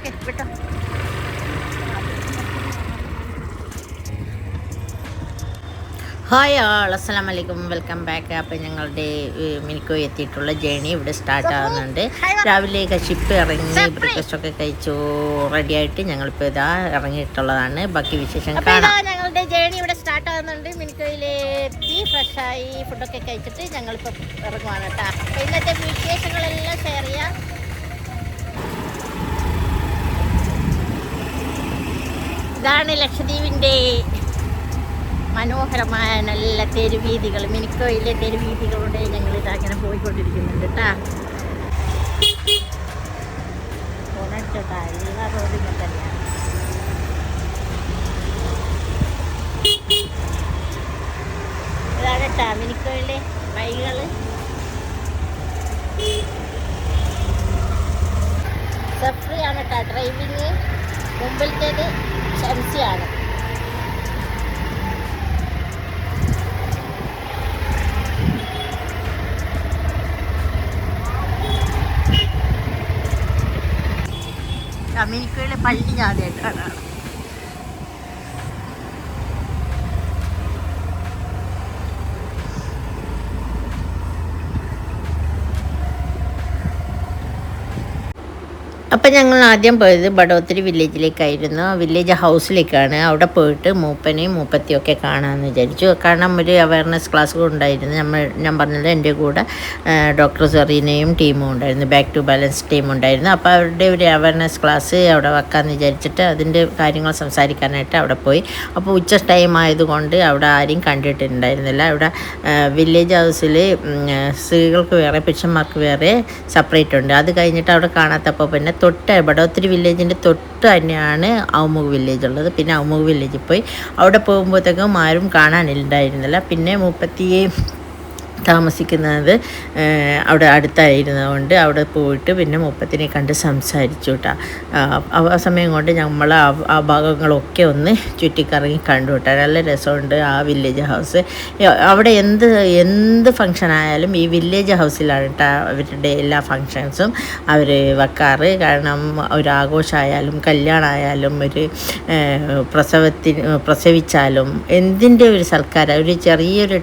Okay വിട്ടോ. Hi ആൾ, അസ്സലാം വലൈക്കും, വെൽക്കം ബാക്ക്. അപ്പോൾ ഞങ്ങളുടെ മിനിക്കോ എത്തിയിട്ടുള്ള ജേണി ഇവിടെ സ്റ്റാർട്ട് ആകുന്നുണ്ട്. രാവിലെ ഷിപ്പ് ഇറങ്ങി ബ്രേക്ക്ഫാസ്റ്റൊക്കെ കഴിച്ചു റെഡിയായിട്ട് ഞങ്ങളിപ്പോൾ ഇതാ ഇറങ്ങിയിട്ടുള്ളതാണ്. ബാക്കി വിശേഷം കാണാം. ഞങ്ങളുടെ ജേണി ഇവിടെ സ്റ്റാർട്ട് ആകുന്നുണ്ട്. മിനിക്കോയിലെത്തി ഫ്രഷായി ഫുഡൊക്കെ കഴിച്ചിട്ട് ഞങ്ങളിപ്പോൾ ഇറങ്ങുവാണ് കേട്ടോ. അപ്പോൾ ഇന്നത്തെ വിശേഷങ്ങളെല്ലാം ഷെയർ ചെയ്യാം. ഇതാണ് ലക്ഷദ്വീപിൻ്റെ മനോഹരമായ നല്ല തെരുവീതികൾ. മിനിക്കോയിലെ തെരുവീതികളുടെ ഞങ്ങൾ ഇതങ്ങനെ പോയിക്കൊണ്ടിരിക്കുന്നുണ്ട് കേട്ടാ. എല്ലാ റോഡിലും തന്നെയാണ്. ഇതാണ് കേട്ടാ മിനിക്കോയിലെ വഴികൾ. സഫ്രിയാണ് കേട്ടാ ഡ്രൈവിങ്. മുമ്പിലത്തേത് ഷംസിയാണ്. മിനിക്കോയിലെ പള്ളി ആദ്യമായിട്ടാണ്. അപ്പം ഞങ്ങൾ ആദ്യം പോയത് ബഡോത്തിരി വില്ലേജിലേക്കായിരുന്നു. വില്ലേജ് ഹൗസിലേക്കാണ്. അവിടെ പോയിട്ട് മൂപ്പനെയും മൂപ്പത്തിയൊക്കെ കാണാമെന്ന് വിചാരിച്ചു. കാരണം ഒരു അവയർനെസ് ക്ലാസ് ഉണ്ടായിരുന്നു. ഞാൻ പറഞ്ഞത് എൻ്റെ കൂടെ ഡോക്ടർ സെറീനയും ടീമും ഉണ്ടായിരുന്നു, ബാക്ക് ടു ബാലൻസ് ടീം ഉണ്ടായിരുന്നു. അപ്പോൾ അവരുടെ ഒരു അവയർനെസ് ക്ലാസ് അവിടെ വെക്കാമെന്ന് വിചാരിച്ചിട്ട് അതിൻ്റെ കാര്യങ്ങൾ സംസാരിക്കാനായിട്ട് അവിടെ പോയി. അപ്പോൾ ഉച്ച ടൈം ആയതുകൊണ്ട് അവിടെ ആരും കണ്ടിട്ടുണ്ടായിരുന്നില്ല. അവിടെ വില്ലേജ് ഹൗസിൽ സ്ത്രീകൾക്ക് വേറെ പുരുഷന്മാർക്ക് വേറെ സെപ്പറേറ്റ് ഉണ്ട്. അത് കഴിഞ്ഞിട്ട് അവിടെ കാണാത്തപ്പോൾ പിന്നെ ബഡോത്തിരി വില്ലേജിൻ്റെ തൊട്ട് തന്നെയാണ് ഔമുഖ് വില്ലേജ് ഉള്ളത്. പിന്നെ ഔമുഖ് വില്ലേജിൽ പോയി. അവിടെ പോകുമ്പോഴത്തേക്കും ആരും കാണാനുണ്ടായിരുന്നില്ല. പിന്നെ മുപ്പത്തിയെ താമസിക്കുന്നത് അവിടെ അടുത്തായിരുന്നതുകൊണ്ട് അവിടെ പോയിട്ട് പിന്നെ മുപ്പത്തിനെ കണ്ട് സംസാരിച്ചു കേട്ടോ. ആ സമയം കൊണ്ട് നമ്മൾ ആ ഭാഗങ്ങളൊക്കെ ഒന്ന് ചുറ്റിക്കറങ്ങി കണ്ടു കേട്ടോ. നല്ല രസമുണ്ട് ആ വില്ലേജ് ഹൗസ്. അവിടെ എന്ത് ഫങ്ഷൻ ആയാലും ഈ വില്ലേജ് ഹൗസിലാണ് കേട്ടോ അവരുടെ എല്ലാ ഫങ്ഷൻസും അവർ വെക്കാറ്. കാരണം ഒരു ആഘോഷമായാലും കല്യാണമായാലും ഒരു പ്രസവിച്ചാലും എന്തിൻ്റെ ഒരു സൽക്കാരം, ഒരു ചെറിയൊരു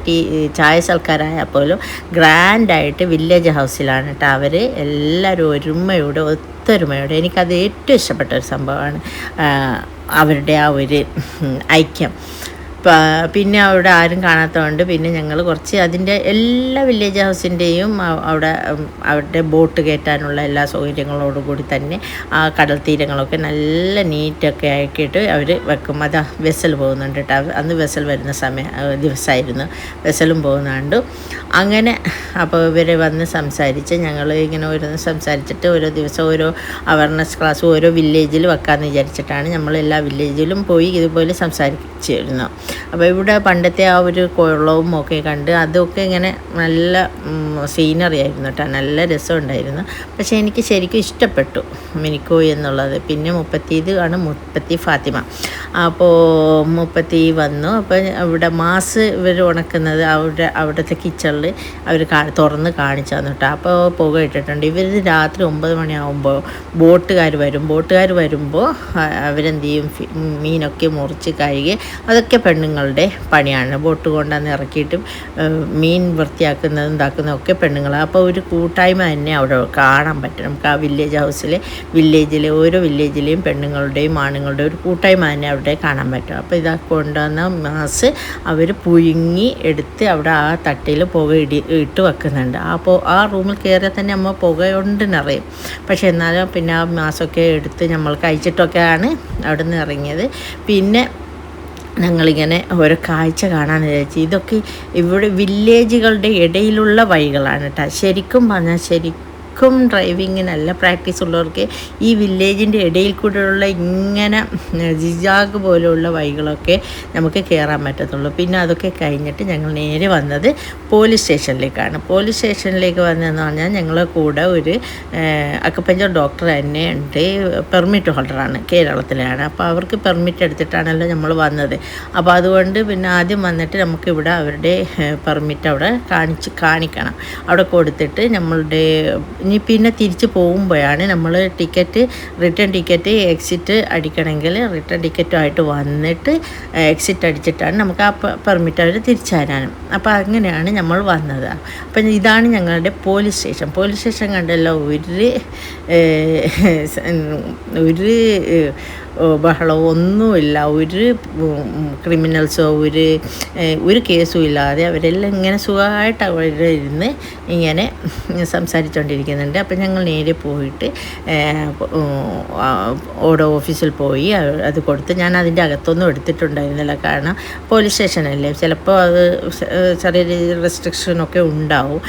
ചായ സൽക്കാരമായ പോലും ഗ്രാൻഡായിട്ട് വില്ലേജ് ഹൗസിലാണ് കേട്ടോ അവർ എല്ലാവരും ഒത്തൊരുമയോടെ. എനിക്കത് ഏറ്റവും ഇഷ്ടപ്പെട്ട ഒരു സംഭവമാണ് അവരുടെ ആ ഒരു ഐക്യം. പിന്നെ അവിടെ ആരും കാണാത്തതുകൊണ്ട് പിന്നെ ഞങ്ങൾ കുറച്ച് അതിൻ്റെ എല്ലാ വില്ലേജ് ഹൗസിൻ്റെയും അവരുടെ ബോട്ട് കയറ്റാനുള്ള എല്ലാ സൗകര്യങ്ങളോടും കൂടി തന്നെ ആ കടൽ തീരങ്ങളൊക്കെ നല്ല നീറ്റൊക്കെ ആക്കിയിട്ട് അവർ വെക്കും. അത് വെസൽ പോകുന്നുണ്ട് കേട്ടോ. അന്ന് വെസൽ വരുന്ന ദിവസമായിരുന്നു. വെസലും പോകുന്നുണ്ട്. അങ്ങനെ അപ്പോൾ ഇവർ വന്ന് സംസാരിച്ച് ഞങ്ങൾ ഇങ്ങനെ ഓരോന്ന് സംസാരിച്ചിട്ട് ഓരോ ദിവസം ഓരോ അവയർനെസ് ക്ലാസ് ഓരോ വില്ലേജിൽ വെക്കാമെന്ന് വിചാരിച്ചിട്ടാണ് നമ്മൾ എല്ലാ വില്ലേജിലും പോയി ഇതുപോലെ സംസാരിച്ചിരുന്നു. അപ്പോൾ ഇവിടെ പണ്ടത്തെ ആ ഒരു കുളവും ഒക്കെ കണ്ട് അതൊക്കെ ഇങ്ങനെ നല്ല സീനറി ആയിരുന്നു കേട്ടോ. നല്ല രസമുണ്ടായിരുന്നു. പക്ഷേ എനിക്ക് ശരിക്കും ഇഷ്ടപ്പെട്ടു മിനിക്കോ എന്നുള്ളത്. പിന്നെ മുപ്പത്തി ഫാത്തിമ. അപ്പോൾ മുപ്പത്തി വന്നു. അപ്പോൾ ഇവിടെ മാസ് ഇവർ ഉണക്കുന്നത് അവിടുത്തെ കിച്ചണിൽ അവർ തുറന്ന് കാണിച്ചു തന്നു കേട്ടോ. അപ്പോൾ പുക ഇട്ടിട്ടുണ്ട്. ഇവർ രാത്രി 9 മണിയാകുമ്പോൾ ബോട്ടുകാർ വരുമ്പോൾ അവരെന്ത് ചെയ്യും, മീനൊക്കെ മുറിച്ച് കഴുകി അതൊക്കെ പെണ്ണുങ്ങളുടെ പണിയാണ്. ബോട്ട് കൊണ്ടുവന്ന് ഇറക്കിയിട്ട് മീൻ വൃത്തിയാക്കുന്നതും ഇതാക്കുന്നതും ഒക്കെ പെണ്ണുങ്ങളാണ്. അപ്പോൾ ഒരു കൂട്ടായ്മ തന്നെ അവിടെ കാണാൻ പറ്റും നമുക്ക്. ആ വില്ലേജിലെ ഓരോ വില്ലേജിലെയും പെണ്ണുങ്ങളുടെയും ആണുങ്ങളുടെയും ഒരു കൂട്ടായ്മ തന്നെ അവിടെ കാണാൻ പറ്റും. അപ്പോൾ ഇതാ കൊണ്ടുവന്ന മാസ് അവർ പുഴുങ്ങി എടുത്ത് അവിടെ ആ തട്ടിൽ പുക ഇട്ട് വെക്കുന്നുണ്ട്. അപ്പോൾ ആ റൂമിൽ കയറിയാൽ തന്നെ നമ്മൾ പുക കൊണ്ട് നിറയും. പക്ഷേ എന്നാലും പിന്നെ ആ മാസമൊക്കെ എടുത്ത് നമ്മൾ കഴിച്ചിട്ടൊക്കെയാണ് അവിടെ നിന്ന് ഇറങ്ങിയത്. പിന്നെ ഞങ്ങളിങ്ങനെ ഓരോ കാഴ്ച കാണാൻ വിചാരിച്ചു. ഇതൊക്കെ ഇവിടെ വില്ലേജുകളുടെ ഇടയിലുള്ള വഴികളാണ് കേട്ടോ. ശരിക്കും പറഞ്ഞാൽ ഡ്രൈവിങ് നല്ല പ്രാക്ടീസ് ഉള്ളവർക്ക് ഈ വില്ലേജിൻ്റെ ഇടയിൽ കൂടെയുള്ള ഇങ്ങനെ ജിജാഗ് പോലെയുള്ള വഴികളൊക്കെ നമുക്ക് കയറാൻ പറ്റത്തുള്ളൂ. പിന്നെ അതൊക്കെ കഴിഞ്ഞിട്ട് ഞങ്ങൾ നേരെ വന്നത് പോലീസ് സ്റ്റേഷനിലേക്കാണ്. പോലീസ് സ്റ്റേഷനിലേക്ക് വന്നതെന്ന് പറഞ്ഞാൽ ഞങ്ങളെ കൂടെ ഒരു അക്കുപഞ്ചർ ഡോക്ടർ തന്നെ ഉണ്ട്. പെർമിറ്റ് ഹോൾഡറാണ്, കേരളത്തിലാണ്. അപ്പോൾ അവർക്ക് പെർമിറ്റ് എടുത്തിട്ടാണല്ലോ നമ്മൾ വന്നത്. അപ്പോൾ അതുകൊണ്ട് പിന്നെ ആദ്യം വന്നിട്ട് നമുക്കിവിടെ അവരുടെ പെർമിറ്റ് അവിടെ കാണിക്കണം. അവിടെ കൊടുത്തിട്ട് ഇനി പിന്നെ തിരിച്ച് പോകുമ്പോഴാണ് നമ്മൾ റിട്ടേൺ ടിക്കറ്റ് എക്സിറ്റ് അടിക്കണമെങ്കിൽ റിട്ടേൺ ടിക്കറ്റുമായിട്ട് വന്നിട്ട് എക്സിറ്റ് അടിച്ചിട്ടാണ് നമുക്ക് ആ പെർമിറ്റ് അവർ തിരിച്ചു തരാനും. അപ്പോൾ അങ്ങനെയാണ് നമ്മൾ വന്നത്. അപ്പം ഇതാണ് ഞങ്ങളുടെ പോലീസ് സ്റ്റേഷൻ കണ്ടല്ലോ. ഒരു ബഹളമോ ഒന്നുമില്ല, ഒരു ക്രിമിനൽസോ ഒരു കേസും ഇല്ലാതെ അവരെല്ലാം ഇങ്ങനെ സുഖമായിട്ട് അവിടെ ഇരുന്ന് ഇങ്ങനെ സംസാരിച്ചുകൊണ്ടിരിക്കുന്നുണ്ട്. അപ്പം ഞങ്ങൾ നേരെ പോയിട്ട് ഓരോ ഓഫീസിൽ പോയി അത് കൊടുത്ത്. ഞാൻ അതിൻ്റെ അകത്തൊന്നും എടുത്തിട്ടുണ്ടായിരുന്നില്ല, കാരണം പോലീസ് സ്റ്റേഷനല്ലേ, ചിലപ്പോൾ അത് ചെറിയ റെസ്ട്രിക്ഷനൊക്കെ ഉണ്ടാവും.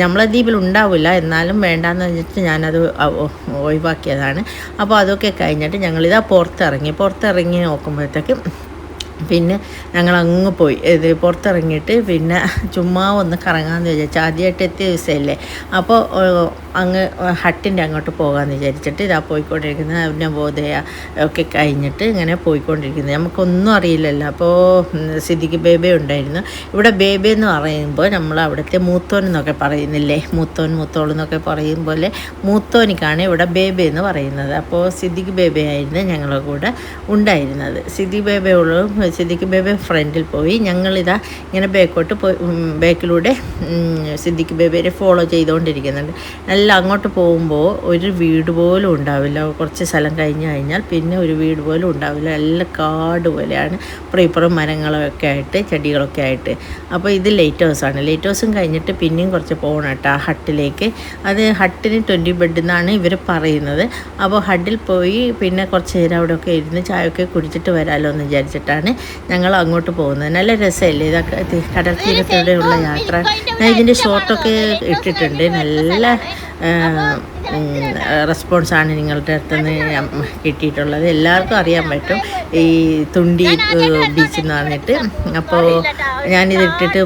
നമ്മളെ ദ്വീപിൽ ഉണ്ടാവില്ല, എന്നാലും വേണ്ടാന്ന് വെച്ചിട്ട് ഞാനത് ഒഴിവാക്കിയതാണ്. അപ്പോൾ അതൊക്കെ കഴിഞ്ഞിട്ട് ഞങ്ങളിതാ പുറത്തിറങ്ങി നോക്കുമ്പോഴത്തേക്കും പിന്നെ ഞങ്ങൾ അങ്ങ് പോയി. പുറത്തിറങ്ങിയിട്ട് പിന്നെ ചുമ്മാ ഒന്ന് കറങ്ങാമെന്ന് വിചാരിച്ചു. ആദ്യമായിട്ട് എത്തിയ ദിവസമല്ലേ, അപ്പോൾ അങ്ങ് ഹട്ടിൻ്റെ അങ്ങോട്ട് പോകാമെന്ന് വിചാരിച്ചിട്ട് ഇതാ പോയിക്കൊണ്ടിരിക്കുന്നത്. നവോദയ ഒക്കെ കഴിഞ്ഞിട്ട് ഇങ്ങനെ പോയിക്കൊണ്ടിരിക്കുന്നത്. നമുക്കൊന്നും അറിയില്ലല്ലോ. അപ്പോൾ സിദ്ദിഖ് ബേബേ ഉണ്ടായിരുന്നു. ഇവിടെ ബേബേ എന്ന് പറയുമ്പോൾ നമ്മൾ അവിടുത്തെ മൂത്തോൻ എന്നൊക്കെ പറയുന്നില്ലേ, മൂത്തോൾ എന്നൊക്കെ പറയും പോലെ മൂത്തോനിക്കാണ് ഇവിടെ ബേബേ എന്ന് പറയുന്നത്. അപ്പോൾ സിദ്ദിഖ് ബേബേ ആയിരുന്നു ഞങ്ങളുടെ കൂടെ ഉണ്ടായിരുന്നത്. സിദ്ദിഖ് ബേബേ ഫ്രണ്ടിൽ പോയി. ഞങ്ങളിതാ ഇങ്ങനെ ബാക്കിലൂടെ സിദ്ദിഖ് ബേബേരെ ഫോളോ ചെയ്തുകൊണ്ടിരിക്കുന്നുണ്ട്. എല്ലാം അങ്ങോട്ട് പോകുമ്പോൾ ഒരു വീട് പോലും ഉണ്ടാവില്ല. കുറച്ച് സ്ഥലം കഴിഞ്ഞാൽ പിന്നെ ഒരു വീട് പോലും ഉണ്ടാവില്ല. എല്ലാം കാട് പോലെയാണ്, ഇപ്പുറം മരങ്ങളൊക്കെ ആയിട്ട് ചെടികളൊക്കെ ആയിട്ട്. അപ്പോൾ ഇത് ലൈറ്റ് ഹൗസും കഴിഞ്ഞിട്ട് പിന്നെയും കുറച്ച് പോകണം കേട്ടോ ഹട്ടിലേക്ക്. അത് ഹട്ടിന് 20 ബെഡ് എന്നാണ് ഇവർ പറയുന്നത്. അപ്പോൾ ഹട്ടിൽ പോയി പിന്നെ കുറച്ച് നേരം അവിടെയൊക്കെ ഇരുന്ന് ചായയൊക്കെ കുടിച്ചിട്ട് വരാമല്ലോ എന്ന് വിചാരിച്ചിട്ടാണ് ഞങ്ങൾ അങ്ങോട്ട് പോകുന്നത്. നല്ല രസമല്ലേ ഇതൊക്കെ, കടൽ തീരത്തിലൂടെയുള്ള യാത്ര. ഞാൻ ഇതിൻ്റെ ഷോർട്ടൊക്കെ ഇട്ടിട്ടുണ്ട്. നല്ല റെസ്പോൺസാണ് നിങ്ങളുടെ അടുത്തുനിന്ന് കിട്ടിയിട്ടുള്ളത്. എല്ലാവർക്കും അറിയാൻ പറ്റും ഈ തുണ്ടി ബീച്ച് എന്ന് പറഞ്ഞിട്ട്. അപ്പോൾ ഞാനിത് ഇട്ടിട്ട്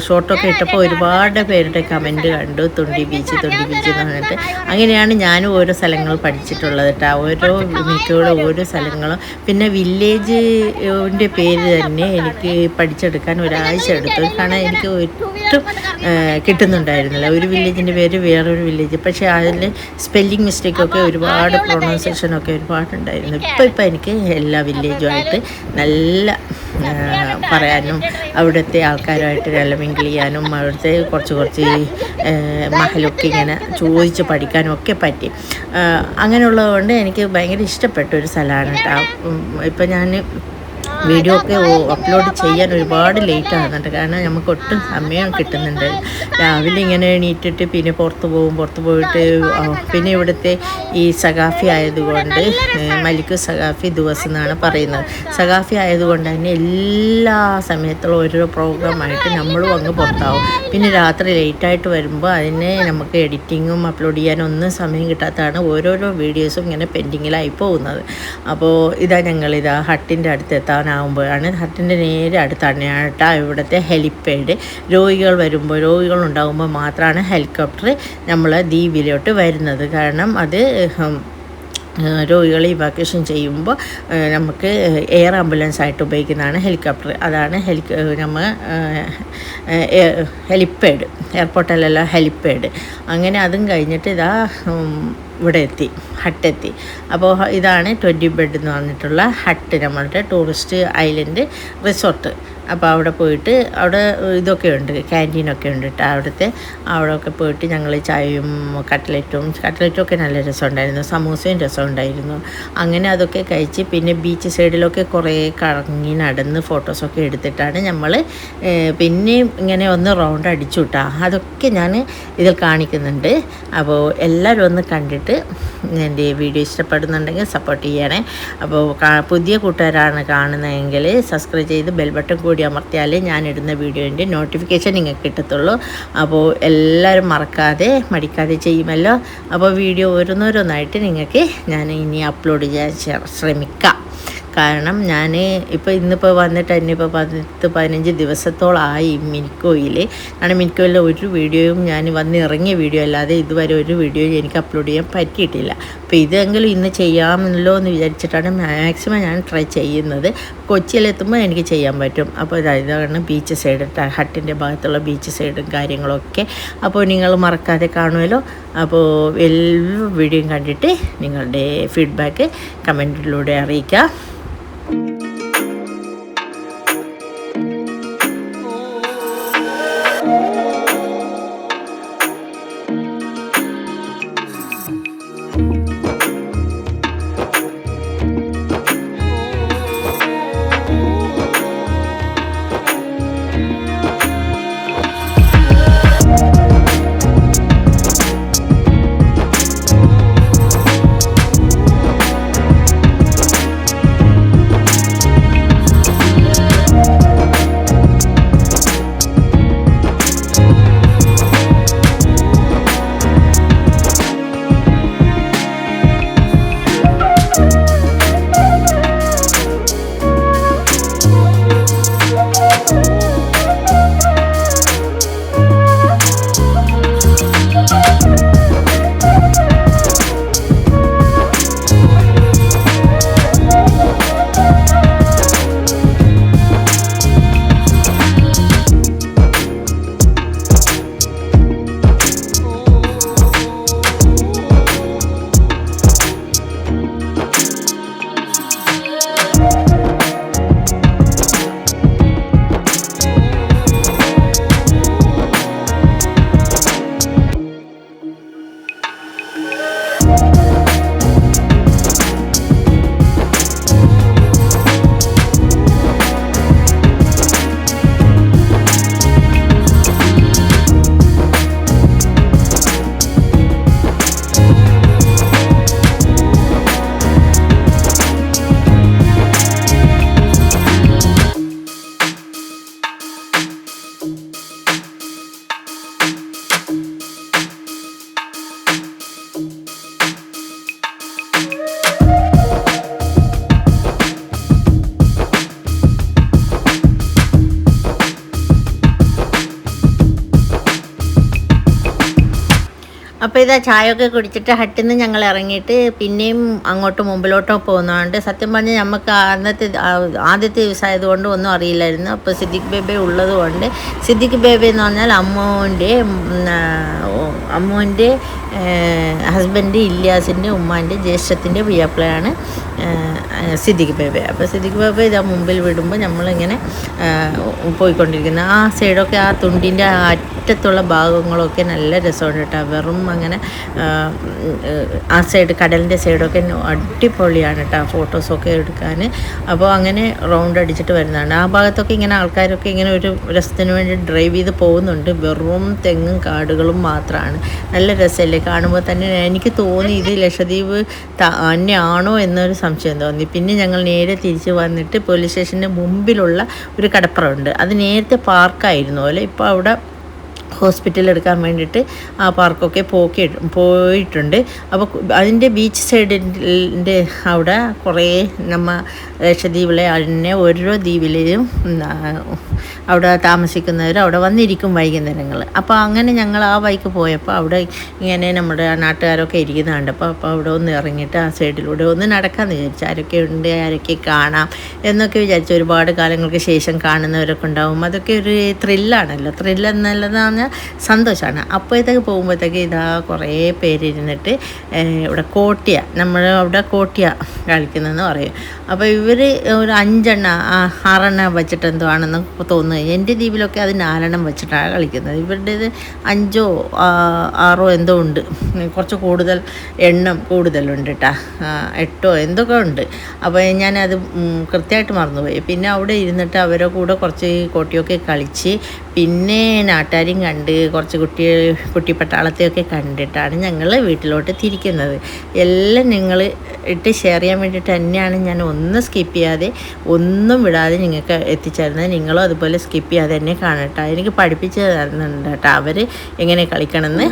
ഷോർട്ടൊക്കെ ഇട്ടപ്പോൾ ഒരുപാട് പേരുടെ കമൻറ്റ് കണ്ടു, തുണ്ടി ബീച്ച് എന്ന് പറഞ്ഞിട്ട്. അങ്ങനെയാണ് ഞാനും ഓരോ സ്ഥലങ്ങൾ പഠിച്ചിട്ടുള്ളത് കേട്ടോ. ഓരോ മിക്കോടെ ഓരോ സ്ഥലങ്ങളും. പിന്നെ വില്ലേജിൻ്റെ പേര് തന്നെ എനിക്ക് പഠിച്ചെടുക്കാൻ ഒരാഴ്ച എടുത്തു, കാരണം എനിക്ക് ഒട്ടും കിട്ടുന്നുണ്ടായിരുന്നില്ല. ഒരു വില്ലേജിൻ്റെ പേര് വേറൊരു വില്ലേജ്, പക്ഷേ അതിൽ സ്പെല്ലിംഗ് മിസ്റ്റേക്കൊക്കെ ഒരുപാട്, പ്രൊണൗൺസിയേഷനൊക്കെ ഒരുപാടുണ്ടായിരുന്നു. ഇപ്പം എനിക്ക് എല്ലാ വില്ലേജുമായിട്ട് നല്ല പറയാനും അവിടുത്തെ ആൾക്കാരുമായിട്ട് നല്ല മിങ്കിൾ ചെയ്യാനും അവിടുത്തെ കുറച്ച് മഹലൊക്കെ ഇങ്ങനെ ചോദിച്ച് പഠിക്കാനും ഒക്കെ പറ്റി. അങ്ങനെയുള്ളതുകൊണ്ട് എനിക്ക് ഭയങ്കര ഇഷ്ടപ്പെട്ട ഒരു സ്ഥലമാണ് കേട്ടോ. ഇപ്പം ഞാൻ വീഡിയോ ഒക്കെ അപ്ലോഡ് ചെയ്യാൻ ഒരുപാട് ലേറ്റ് ആകുന്നുണ്ട്, കാരണം നമുക്ക് ഒട്ടും സമയം കിട്ടുന്നുണ്ട്. രാവിലെ ഇങ്ങനെ എണീറ്റിട്ട് പിന്നെ പുറത്ത് പോയിട്ട് പിന്നെ ഇവിടുത്തെ ഈ സഖാഫി ആയതുകൊണ്ട് മലിക് സഖാഫി ദിവസം എന്നാണ് പറയുന്നത്. സഖാഫി ആയതുകൊണ്ട് തന്നെ എല്ലാ സമയത്തുള്ള ഓരോ പ്രോഗ്രാമായിട്ട് നമ്മളും അങ്ങ് പുറത്താവും. പിന്നെ രാത്രി ലേറ്റായിട്ട് വരുമ്പോൾ അതിന് നമുക്ക് എഡിറ്റിങ്ങും അപ്ലോഡ് ചെയ്യാനും ഒന്നും സമയം കിട്ടാത്തതാണ് ഓരോരോ വീഡിയോസും ഇങ്ങനെ പെൻഡിങ്ങിലായി പോകുന്നത്. അപ്പോൾ ഞങ്ങളിതാ ഹട്ടിൻ്റെ അടുത്ത് എത്താനാകുമ്പോഴാണ്, ഹട്ടിൻ്റെ നേരെ അടുത്താണ് കേട്ടോ ഇവിടുത്തെ ഹെലിപ്പാഡ്. രോഗികളുണ്ടാകുമ്പോൾ മാത്രമാണ് ഹെലികോപ്റ്റർ നമ്മളെ ദ്വീപിലോട്ട് വരുന്നത്. കാരണം അത് രോഗികളെ ഇവാക്വേഷൻ ചെയ്യുമ്പോൾ നമുക്ക് എയർ ആംബുലൻസ് ആയിട്ട് ഉപയോഗിക്കുന്നതാണ് ഹെലികോപ്റ്റർ. അതാണ് നമ്മൾ ഹെലിപ്പാഡ്, എയർപോർട്ടിലല്ല ഹെലിപ്പാഡ്. അങ്ങനെ അതും കഴിഞ്ഞിട്ട് ഇവിടെ ഹട്ടെത്തി. അപ്പോൾ ഇതാണ് 20 ബെഡ് എന്ന് പറഞ്ഞിട്ടുള്ള ഹട്ട്, നമ്മളുടെ ടൂറിസ്റ്റ് ഐലൻഡ് റിസോർട്ട്. അപ്പോൾ അവിടെ പോയിട്ട് അവിടെ ഇതൊക്കെ ഉണ്ട്, ക്യാൻറ്റീനൊക്കെ ഉണ്ട് കേട്ടോ. അവിടെയൊക്കെ പോയിട്ട് ഞങ്ങൾ ചായയും കട്ട്ലറ്റും ഒക്കെ നല്ല രസമുണ്ടായിരുന്നു, സമൂസയും രസമുണ്ടായിരുന്നു. അങ്ങനെ അതൊക്കെ കഴിച്ച് പിന്നെ ബീച്ച് സൈഡിലൊക്കെ കുറേ കറങ്ങി നടന്ന് ഫോട്ടോസൊക്കെ എടുത്തിട്ടാണ് നമ്മൾ പിന്നെയും ഇങ്ങനെ ഒന്ന് റൗണ്ട് അടിച്ചു കേട്ടോ. അതൊക്കെ ഞാൻ ഇതിൽ കാണിക്കുന്നുണ്ട്. അപ്പോൾ എല്ലാവരും ഒന്ന് കണ്ടിട്ട് എൻ്റെ വീഡിയോ ഇഷ്ടപ്പെടുന്നുണ്ടെങ്കിൽ സപ്പോർട്ട് ചെയ്യണേ. അപ്പോൾ പുതിയ കൂട്ടുകാരാണ് കാണുന്നതെങ്കിൽ സബ്സ്ക്രൈബ് ചെയ്ത് ബെൽ ബട്ടൺ കൂടി അമർത്തിയാലേ ഞാനിടുന്ന വീഡിയോൻ്റെ നോട്ടിഫിക്കേഷൻ നിങ്ങൾക്ക് കിട്ടത്തുള്ളൂ. അപ്പോൾ എല്ലാവരും മടിക്കാതെ ചെയ്യുമല്ലോ. അപ്പോൾ വീഡിയോ ഓരോന്നോരോന്നായിട്ട് നിങ്ങൾക്ക് ഞാൻ ഇനി അപ്ലോഡ് ചെയ്യാൻ ശ്രമിക്കാം. കാരണം ഞാൻ ഇന്നിപ്പോൾ വന്നിട്ട് ഇനിയിപ്പോൾ 10-15 ദിവസത്തോളമായി മിനിക്കോയിൽ. കാരണം മിനിക്കോയിലെ ഒരു വീഡിയോയും ഞാൻ വന്നിറങ്ങിയ വീഡിയോ അല്ലാതെ ഇതുവരെ ഒരു വീഡിയോ എനിക്ക് അപ്ലോഡ് ചെയ്യാൻ പറ്റിയിട്ടില്ല. അപ്പോൾ ഇതെങ്കിലും ഇന്ന് ചെയ്യാമല്ലോ എന്ന് വിചാരിച്ചിട്ടാണ് മാക്സിമം ഞാൻ ട്രൈ ചെയ്യുന്നത്. കൊച്ചിയിലെത്തുമ്പോൾ എനിക്ക് ചെയ്യാൻ പറ്റും. അപ്പോൾ ഇതാണ് ബീച്ച് സൈഡ്, ഹട്ടിൻ്റെ ഭാഗത്തുള്ള ബീച്ച് സൈഡും കാര്യങ്ങളൊക്കെ. അപ്പോൾ നിങ്ങൾ മറക്കാതെ കാണുമല്ലോ. അപ്പോൾ എല്ലാ വീഡിയോയും കണ്ടിട്ട് നിങ്ങളുടെ ഫീഡ്ബാക്ക് കമൻറ്റിലൂടെ അറിയിക്കുക. അപ്പോൾ ഇതാ ചായയൊക്കെ കുടിച്ചിട്ട് ഹട്ടിൽ നിന്ന് ഞങ്ങൾ ഇറങ്ങിയിട്ട് പിന്നെയും അങ്ങോട്ട് മുമ്പിലോട്ടോ പോകുന്നതുകൊണ്ട് സത്യം പറഞ്ഞാൽ നമുക്ക് ആദ്യത്തെ ദിവസമായതുകൊണ്ട് ഒന്നും അറിയില്ലായിരുന്നു. അപ്പോൾ സിദ്ദിഖ് ബേബി ഉള്ളത് കൊണ്ട്, സിദ്ദിഖ് ബേബി എന്ന് പറഞ്ഞാൽ അമ്മുവിൻ്റെ ഹസ്ബൻഡ് ഇല്യാസിൻ്റെ ഉമ്മാൻ്റെ ജ്യേഷ്ഠത്തിൻ്റെ പിയാപ്പിളയാണ് സിദ്ദിഖ് ബേബി. അപ്പോൾ സിദ്ദിഖ് ബേബി ഇതാ മുമ്പിൽ വിടുമ്പോൾ നമ്മളിങ്ങനെ പോയിക്കൊണ്ടിരിക്കുന്നത്. ആ സൈഡൊക്കെ ആ തുണ്ടിൻ്റെ അറ്റത്തുള്ള ഭാഗങ്ങളൊക്കെ നല്ല രസമുണ്ട് കേട്ടോ. വെറും അങ്ങനെ ആ സൈഡ് കടലിൻ്റെ സൈഡൊക്കെ അടിപൊളിയാണ് കേട്ടോ ഫോട്ടോസൊക്കെ എടുക്കാൻ. അപ്പോൾ അങ്ങനെ റൗണ്ട് അടിച്ചിട്ട് വരുന്നതാണ്. ആ ഭാഗത്തൊക്കെ ഇങ്ങനെ ആൾക്കാരൊക്കെ ഇങ്ങനെ ഒരു രസത്തിന് വേണ്ടി ഡ്രൈവ് ചെയ്ത് പോകുന്നുണ്ട്. വെറും തെങ്ങും കാടുകളും മാത്രമാണ്. നല്ല രസമല്ലേ കാണുമ്പോൾ തന്നെ. എനിക്ക് തോന്നി ഇത് ലക്ഷദ്വീപ് തന്നെയാണോ എന്നൊരു സംശയം തോന്നി. പിന്നെ ഞങ്ങൾ നേരെ തിരിച്ച് വന്നിട്ട് പോലീസ് സ്റ്റേഷൻ്റെ മുമ്പിലുള്ള ഒരു കടപ്പുറമുണ്ട്. അത് നേരത്തെ പാർക്കായിരുന്നു പോലെ. ഇപ്പോൾ അവിടെ ഹോസ്പിറ്റൽ എടുക്കാൻ വേണ്ടിയിട്ട് ആ പാർക്കൊക്കെ പോയിട്ടുണ്ട്. അപ്പോൾ അതിൻ്റെ ബീച്ച് സൈഡിൻ്റെ അവിടെ കുറേ ലക്ഷദ്വീപിലെ തന്നെ ഓരോ ദ്വീപിലെയും അവിടെ താമസിക്കുന്നവർ അവിടെ വന്നിരിക്കും വൈകുന്നേരങ്ങൾ. അപ്പോൾ അങ്ങനെ ഞങ്ങൾ ആ വഴിക്ക് പോയപ്പോൾ അവിടെ ഇങ്ങനെ നമ്മുടെ നാട്ടുകാരൊക്കെ ഇരിക്കുന്ന കണ്ടപ്പോൾ അപ്പോൾ അവിടെ ഒന്ന് ഇറങ്ങിയിട്ട് ആ സൈഡിലൂടെ ഒന്ന് നടക്കാമെന്ന് വിചാരിച്ചു. ആരൊക്കെ ഉണ്ട്, ആരൊക്കെ കാണാം എന്നൊക്കെ വിചാരിച്ചു. ഒരുപാട് കാലങ്ങൾക്ക് ശേഷം കാണുന്നവരൊക്കെ ഉണ്ടാവും. അതൊക്കെ ഒരു ത്രില്ലാണല്ലോ. ത്രില്ലെന്നുള്ളതെന്ന് പറഞ്ഞാൽ സന്തോഷമാണ്. അപ്പോഴത്തേക്ക് പോകുമ്പോഴത്തേക്ക് ഇതാ കുറേ പേരിരുന്നിട്ട് ഇവിടെ കോട്ടിയ, നമ്മൾ അവിടെ കോട്ടിയ കളിക്കുന്നതെന്ന് പറയും. അപ്പോൾ ഇവർ ഒരു 5-6 വെച്ചിട്ട് എന്തോ ആണെന്ന് തോന്നുന്നു. എൻ്റെ ദ്വീപിലൊക്കെ അത് 4 വെച്ചിട്ടാണ് കളിക്കുന്നത്. ഇവരുടേത് 5-6 എന്തോ ഉണ്ട്. കുറച്ച് കൂടുതൽ എണ്ണം കൂടുതലുണ്ട് കേട്ടോ. 8 എന്തൊക്കെ ഉണ്ട്. അപ്പോൾ ഞാനത് കൃത്യമായിട്ട് മറന്നുപോയി. പിന്നെ അവിടെ ഇരുന്നിട്ട് അവരുടെ കൂടെ കുറച്ച് കോട്ടിയൊക്കെ കളിച്ച് പിന്നെ നാട്ടുകാരെയും കണ്ട് കുറച്ച് കുട്ടിപ്പട്ടാളത്തെയൊക്കെ കണ്ടിട്ടാണ് ഞങ്ങൾ വീട്ടിലോട്ട് തിരിക്കുന്നത്. എല്ലാം നിങ്ങൾ ഇട്ട് ഷെയർ ചെയ്യാൻ വേണ്ടിയിട്ട് തന്നെയാണ് ഞാൻ ഒന്നും സ്കിപ്പ് ചെയ്യാതെ ഒന്നും വിടാതെ നിങ്ങൾക്ക് എത്തിച്ചേരുന്നത്. നിങ്ങളും അതുപോലെ സ്കിപ്പ് ചെയ്യാതെ തന്നെ കാണട്ടോ. എനിക്ക് പഠിപ്പിച്ച് തരുന്നുണ്ട് കേട്ടോ അവർ എങ്ങനെ കളിക്കണമെന്ന്.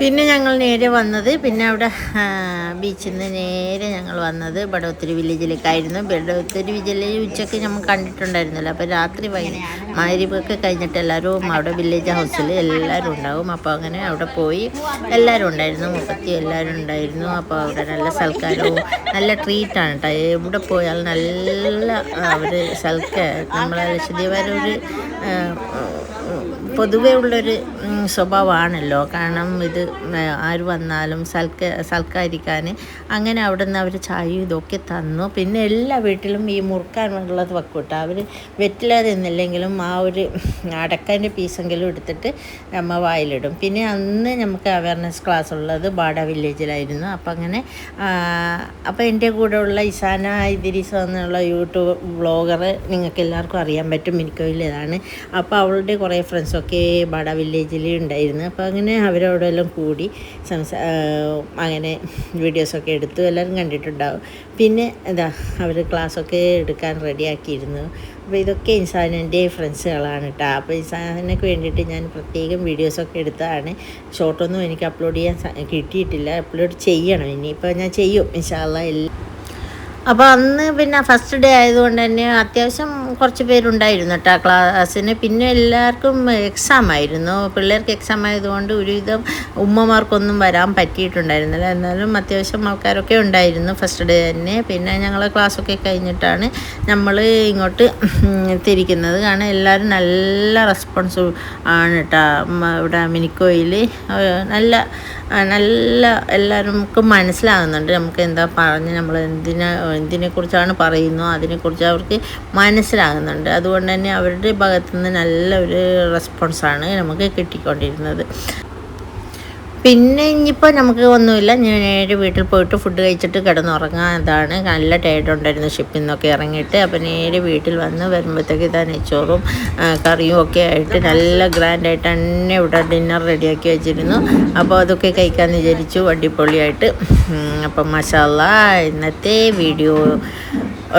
പിന്നെ ഞങ്ങൾ നേരെ വന്നത് പിന്നെ അവിടെ ബീച്ചിൽ നിന്ന് നേരെ ഞങ്ങൾ വന്നത് ബടോത്തിരി വില്ലേജിലേക്കായിരുന്നു. ബടോത്തിരി വില്ലേജ് ഉച്ചയ്ക്ക് നമ്മൾ കണ്ടിട്ടുണ്ടായിരുന്നല്ലോ. അപ്പോൾ രാത്രി മഗ്‌രിബൊക്കെ കഴിഞ്ഞിട്ട് എല്ലാവരും അവിടെ വില്ലേജ് ഹൗസിൽ എല്ലാവരും ഉണ്ടാവും. അപ്പോൾ അങ്ങനെ അവിടെ പോയി എല്ലാവരും ഉണ്ടായിരുന്നു, എല്ലാവരും ഉണ്ടായിരുന്നു. അപ്പോൾ അവിടെ നല്ല സൽക്കാരവും നല്ല ട്രീറ്റാണ് കേട്ടോ. എവിടെ പോയാൽ നല്ല അവർ നമ്മളെ ലക്ഷദ്വീപുകാർ ഒരു പൊതുവേ ഉള്ളൊരു സ്വഭാവമാണല്ലോ. കാരണം ഇത് ആര് വന്നാലും സൽക്കരിക്കാൻ അങ്ങനെ അവിടെ നിന്ന് അവർ ചായയും ഇതൊക്കെ തന്നു. പിന്നെ എല്ലാ വീട്ടിലും ഈ മുറുക്കാനുള്ളത് വെക്കൂട്ടോ. അവർ വെറ്റില തിന്നില്ലെങ്കിലും ആ ഒരു അടക്കൻ്റെ പീസെങ്കിലും എടുത്തിട്ട് നമ്മൾ വായിലിടും. പിന്നെ അന്ന് നമുക്ക് അവയർനെസ് ക്ലാസ് ഉള്ളത് ബാഡ വില്ലേജിലായിരുന്നു. അപ്പം അങ്ങനെ അപ്പോൾ എൻ്റെ കൂടെ ഉള്ള ഇസാന ഇദ്രീസ് എന്നുള്ള യൂട്യൂബ് വ്ളോഗർ നിങ്ങൾക്ക് എല്ലാവർക്കും അറിയാൻ പറ്റും, മിനിക്കോയിലേതാണ്. അപ്പോൾ അവളുടെ കുറേ ഫ്രണ്ട്സൊക്കെ ബാഡ വില്ലേജിൽ ഉണ്ടായിരുന്നു. അപ്പോൾ അങ്ങനെ അവരോടെല്ലാം കൂടി അങ്ങനെ വീഡിയോസൊക്കെ എടുത്തു, എല്ലാവരും കണ്ടിട്ടുണ്ടാവും. പിന്നെ അവർ ക്ലാസ്സൊക്കെ എടുക്കാൻ റെഡിയാക്കിയിരുന്നു. അപ്പോൾ ഇതൊക്കെ ഇൻസാനിൻ്റെ ഫ്രണ്ട്സുകളാണ് കേട്ടോ. അപ്പോൾ ഇൻസാനക്ക് വേണ്ടിയിട്ട് ഞാൻ പ്രത്യേകം വീഡിയോസൊക്കെ എടുത്തതാണ്. ഷോർട്ടൊന്നും എനിക്ക് അപ്ലോഡ് ചെയ്യാൻ കിട്ടിയിട്ടില്ല, അപ്ലോഡ് ചെയ്യണം ഇനിയിപ്പോൾ ഞാൻ ചെയ്യും ഇൻഷാ അല്ലാഹ്. അപ്പോൾ അന്ന് പിന്നെ ഫസ്റ്റ് ഡേ ആയതുകൊണ്ട് തന്നെ അത്യാവശ്യം കുറച്ച് പേരുണ്ടായിരുന്നു കേട്ടോ ക്ലാസ്സിന്. പിന്നെ എല്ലാവർക്കും എക്സാം ആയിരുന്നു, പിള്ളേർക്ക് എക്സാം ആയതുകൊണ്ട് ഒരുവിധം ഉമ്മമാർക്കൊന്നും വരാൻ പറ്റിയിട്ടുണ്ടായിരുന്നില്ല. എന്നാലും അത്യാവശ്യം ആൾക്കാരൊക്കെ ഉണ്ടായിരുന്നു ഫസ്റ്റ് ഡേ തന്നെ. പിന്നെ ഞങ്ങൾ ക്ലാസ്സൊക്കെ കഴിഞ്ഞിട്ടാണ് നമ്മൾ ഇങ്ങോട്ട് തിരിക്കുന്നത്. കാരണം എല്ലാവരും നല്ല റെസ്പോൺസ് ആണ് കേട്ടോ. ഇവിടെ മിനിക്കോയിൽ നല്ല എല്ലാവർക്കും മനസ്സിലാകുന്നുണ്ട് നമുക്ക് എന്താ പറഞ്ഞ് നമ്മൾ എന്തിനെക്കുറിച്ചാണ് പറയുന്നത് അതിനെക്കുറിച്ച് അവർക്ക് മനസ്സിലാകുന്നുണ്ട്. അതുകൊണ്ട് തന്നെ അവരുടെ ഭാഗത്തുനിന്ന് നല്ലൊരു റെസ്പോൺസാണ് നമുക്ക് കിട്ടിക്കൊണ്ടിരുന്നത്. പിന്നെ ഇനിയിപ്പോൾ നമുക്ക് ഒന്നുമില്ല, ഞാൻ നേരെ വീട്ടിൽ പോയിട്ട് ഫുഡ് കഴിച്ചിട്ട് കിടന്നുറങ്ങാൻ. അതാണ് നല്ല ടയർഡ് ഉണ്ടായിരുന്നു ഷിപ്പിൽ നിന്നൊക്കെ ഇറങ്ങിയിട്ട്. അപ്പോൾ നേരെ വീട്ടിൽ വരുമ്പോഴത്തേക്ക് നെയ്ച്ചോറും കറിയും ഒക്കെ ആയിട്ട് നല്ല ഗ്രാൻഡായിട്ട് തന്നെ ഇവിടെ ഡിന്നർ റെഡിയാക്കി വെച്ചിരുന്നു. അപ്പോൾ അതൊക്കെ കഴിക്കാമെന്ന് വിചാരിച്ചു, അടിപൊളിയായിട്ട്. അപ്പം മാഷാ അല്ലാഹ് ഇന്നത്തെ വീഡിയോ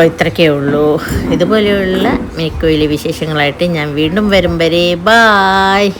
ഇത്രയൊക്കെ ഉള്ളൂ. ഇതുപോലെയുള്ള മിനിക്കോയിലെ വിശേഷങ്ങളായിട്ട് ഞാൻ വീണ്ടും വരും വരെ ബായ്.